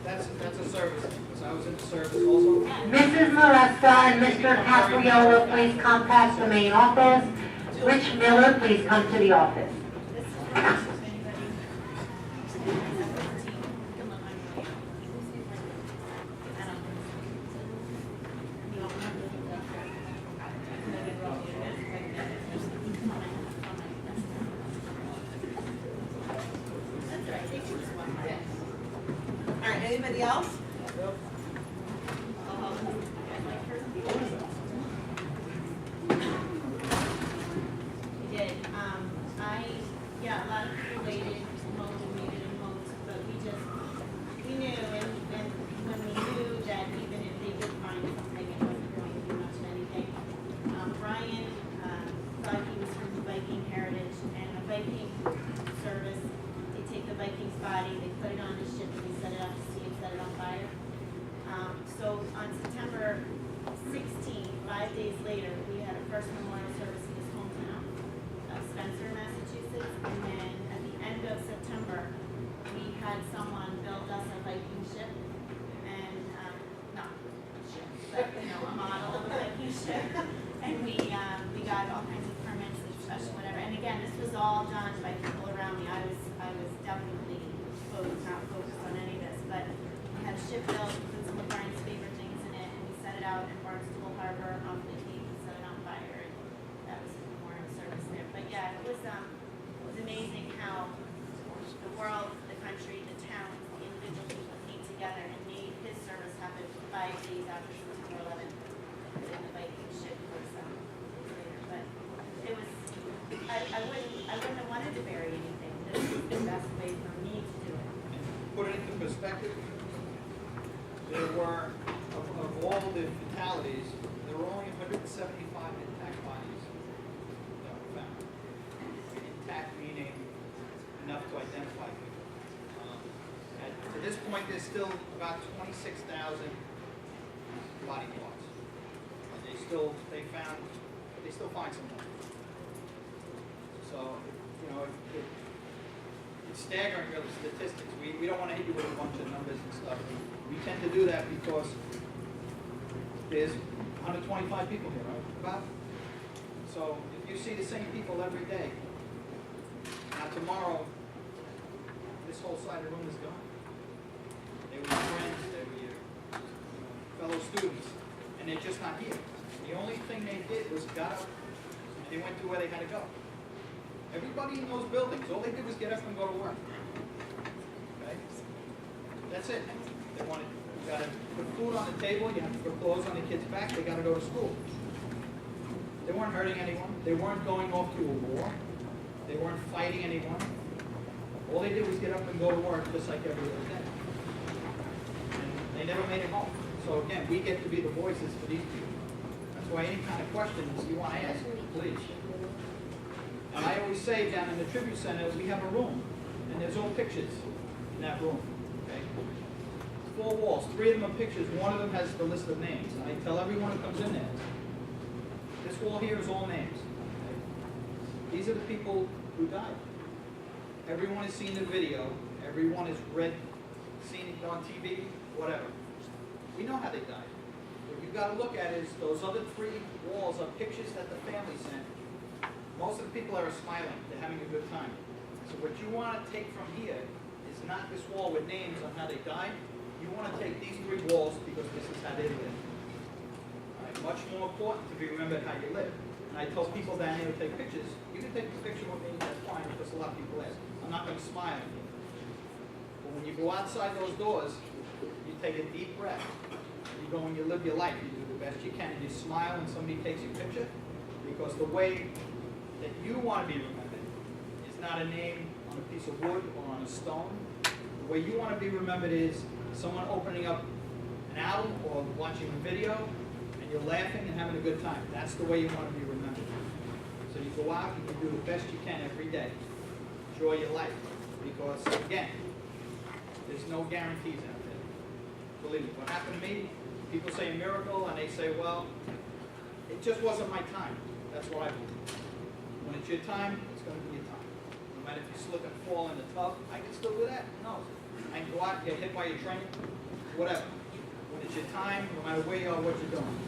That's a service thing, because I was in the service also. Mrs. Molesta and Mr. Capriolo, please contact the main office. Rich Miller, please come to the office. All right, anybody else? We did. Yeah, a lot of people waited, mold and waited and mold, but we knew, and when we knew that even if they did find something, it wasn't going to be much of anything. Brian thought he was from Viking Heritage, and a Viking service, they take the Viking's body, they put it on the ship, and they set it out to sea and set it on fire. So on September 16th, 5 days later, we had a first memorial service in his hometown of Spencer, Massachusetts, and then at the end of September, we had someone build us a Viking ship, and not a ship, but a model of a Viking ship, and we got all kinds of permits and special whatever. And again, this was all done by people around me. I was definitely not focused on any of this, but we had a ship built, put some of Brian's favorite things in it, and we set it out in Barnstable Harbor off the Cape and set it on fire, and that was the memorial service there. But yeah, it was amazing how the world, the country, the town, the individual people came together and made his service happen 5 days after September 11th. And the Viking ship was later, but it was. I wouldn't have wanted to bury anything. This was the best way for me to do it. Put it into perspective, there were, of all the fatalities, there were only 175 intact bodies that were found. Intact meaning enough to identify people. To this point, there's still about 26,000 body parts. And they still find some more. So, it's staggering, really, statistics. We don't want to hit you with a bunch of numbers and stuff. We tend to do that because there's 125 people here, right? About. So if you see the same people every day, now tomorrow, this whole side of the room is gone. They were your friends, they were your fellow students, and they're just not here. The only thing they did was got up and they went to where they had to go. Everybody in those buildings, all they did was get up and go to work. Okay? That's it. They wanted, you got to put food on the table, you have to put clothes on the kids' back, they got to go to school. They weren't hurting anyone. They weren't going off to a war. They weren't fighting anyone. All they did was get up and go to work just like every other day. And they never made it home. So again, we get to be the voices for these people. That's why any kind of questions you want to ask, please. And I always say down in the Tribute Center, we have a room, and there's all pictures in that room. Okay? 4 walls, 3 of them are pictures, 1 of them has the list of names. And I tell everyone who comes in there, this wall here is all names. Okay? These are the people who died. Everyone has seen the video, everyone has seen it on TV, whatever. We know how they died. What you've got to look at is those other 3 walls are pictures that the family sent. Most of the people are smiling, they're having a good time. So what you want to take from here is not this wall with names on how they died. You want to take these 3 walls because this is how they lived. All right, much more important to be remembered how you live. And I tell people down here to take pictures. You can take a picture with me, that's fine, because a lot of people ask. I'm not going to smile at you. But when you go outside those doors, you take a deep breath. You go and you live your life. You do the best you can. And you smile when somebody takes your picture. Because the way that you want to be remembered is not a name on a piece of wood or on a stone. The way you want to be remembered is someone opening up an album or watching a video and you're laughing and having a good time. That's the way you want to be remembered. So you go out and you do the best you can every day. Enjoy your life. Because, again, there's no guarantees out there. Believe me. What happened to me, people say a miracle and they say, well, it just wasn't my time. That's what I believe. When it's your time, it's going to be your time. No matter if you slip and fall in the tub, I can still do that. Who knows? and go out and get hit by your train, whatever. When it's your time, no matter where you are, what you're doing.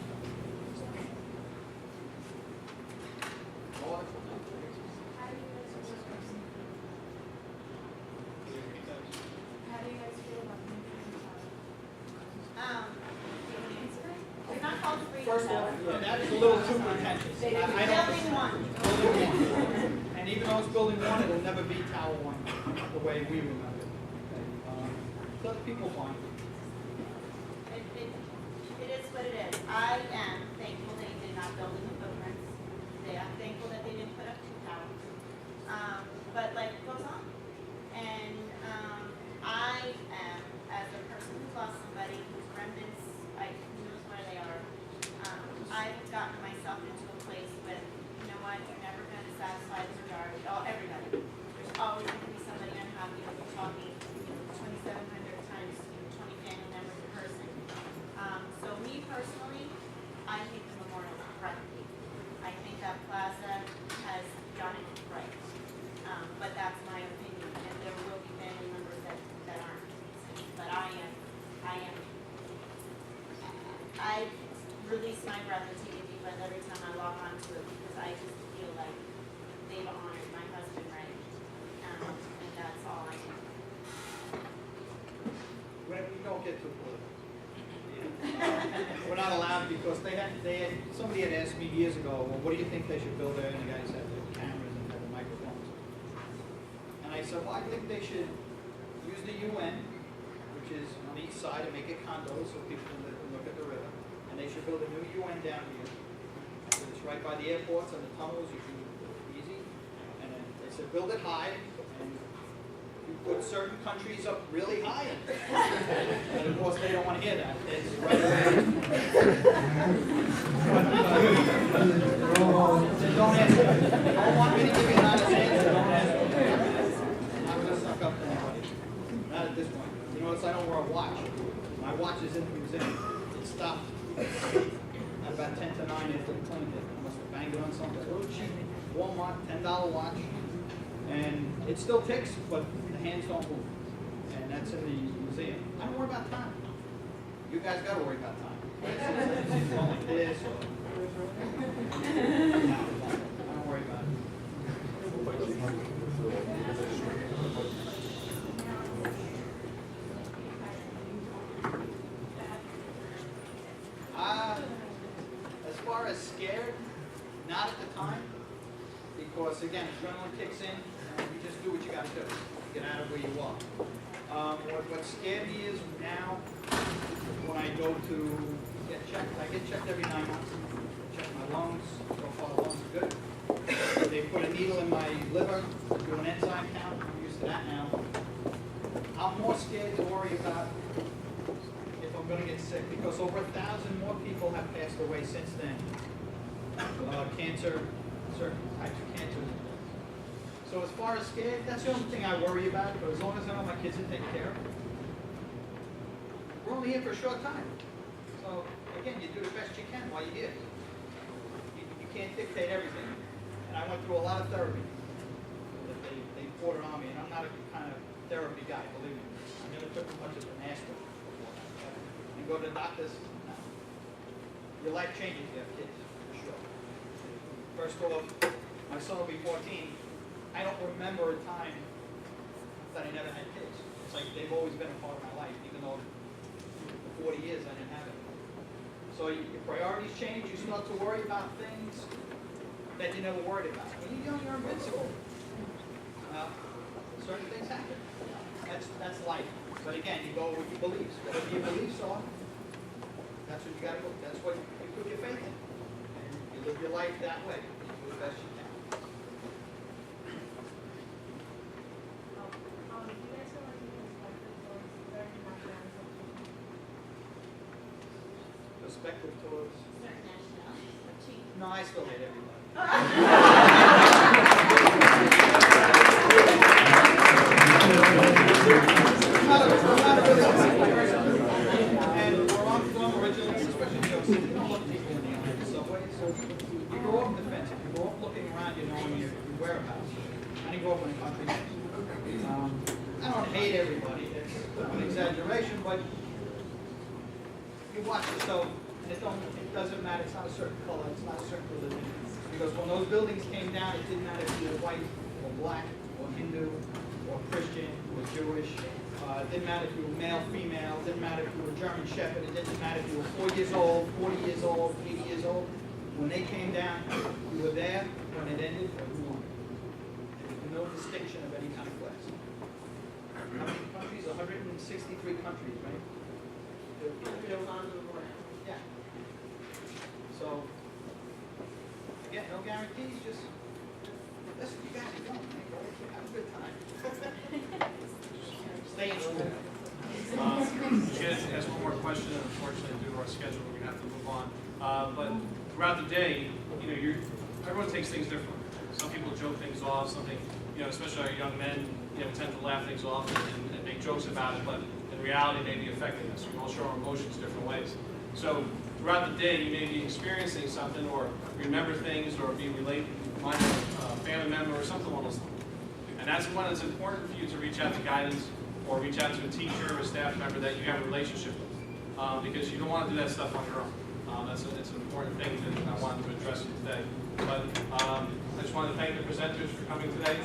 It's not called Freedom First of all, Tower. that is a little too pretentious. I don't. Building one. Building one. And even though it's building one, it'll never be Tower One, the way we remember it. So people want. It is what it is. I am thankful they did not build in the footprints. I'm thankful that they didn't put up 2 towers. But life goes on. And I am, as a person who's lost somebody, whose remnants, who knows where they are, I've gotten myself into a place with, you know what, you're never going to satisfy the majority, everybody. There's always going to be somebody unhappy when you're talking 2,700 times 20 family members a person. So me personally, I think the memorial is breathtaking. I think that plaza has done it right. But that's my opinion, and there will be family members that aren't. But I release my breath and take a deep breath every time I log on to it, because I just feel like they've honored my husband right. And that's all I do. We don't get too political. We're not allowed, because somebody had asked me years ago, well, what do you think they should build there? And the guys had the cameras and had the microphones. And I said, well, I think they should use the UN, which is on the east side, and make it condos so people can live and look at the river. And they should build a new UN down here. So it's right by the airports and the tunnels, you can easy. And then they said, build it high, and you put certain countries up really high. And of course, they don't want to hear that. It's right away. Don't ask me. You don't want me to give you an honest answer, don't ask me. I'm not going to suck up to anybody. Not at this point. You notice I don't wear a watch. My watch is in the museum. It stopped at about 10 to 9 after the cleaned it. I must have banged it on something. It's a little cheap. Walmart, $10 watch. And it still ticks, but the hands don't move. And that's in the museum. I don't worry about time. You guys got to worry about time. It's going like this. I don't worry about it. As far as scared, not at the time, because again, adrenaline kicks in, and you just do what you got to do. Get out of where you are. What scared me is now, when I go to get checked, I get checked every 9 months. Check my lungs, so far the lungs are good. They put a needle in my liver, do an enzyme count, I'm used to that now. I'm more scared to worry about if I'm going to get sick, because over 1,000 more people have passed away since then. Cancer, certain types of cancer. So as far as scared, that's the only thing I worry about, but as long as I know my kids are taken care of. We're only here for a short time. So again, you do the best you can while you're here. You can't dictate everything. And I went through a lot of therapy that they poured it on me, and I'm not a kind of therapy guy, believe me. I never took much of an aspirin before. And go to the doctors, no. Your life changes if you have kids, for sure. First off, my son will be 14. I don't remember a time that I never had kids. It's like they've always been a part of my life, even though for 40 years I didn't have it. So your priorities change. You start to worry about things that you never worried about. When you're young, you're invincible. Certain things happen. That's life. But again, you go with your beliefs. Whatever your beliefs are, that's what you got to go. That's what you put your faith in. And you live your life that way. You do the best you can. Perspective towards. Certain nationalities. No, I still hate everybody. And where I'm from originally, especially New York City, you don't look people in the eye in the subway. So you grow up defensive. You grow up looking around, you knowing your whereabouts. I didn't grow up in the country. I don't hate everybody. definition, but you watch the stove, and it doesn't matter, it's not a certain color, it's not a certain religion. Because when those buildings came down, it didn't matter if you were white, or black, or Hindu, or Christian, or Jewish. It didn't matter if you were male, female, it didn't matter if you were German Shepherd, it didn't matter if you were 4 years old, 40 years old, 80 years old. When they came down, you were there when it ended, or you weren't. There was no distinction of any kind of class. How many countries? 163 countries, right? Yeah. So, again, no guarantees, just, listen, you guys are young, man, go ahead, have a good time. Stay in school. Just gonna ask one more question, and unfortunately, due to our schedule, we're gonna have to move on. But throughout the day, you know, everyone takes things differently. Some people joke things off, something, you know, especially our young men, you know, tend to laugh things off and make jokes about it, but in reality, may be affecting us. We all show our emotions different ways. So throughout the day, you may be experiencing something, or remember things, or be related to a family member, or something along those lines. And that's when it's important for you to reach out to guidance, or reach out to a teacher or a staff member that you have a relationship with, because you don't want to do that stuff on your own. It's an important thing that I wanted to address today. But I just wanted to thank the presenters for coming today.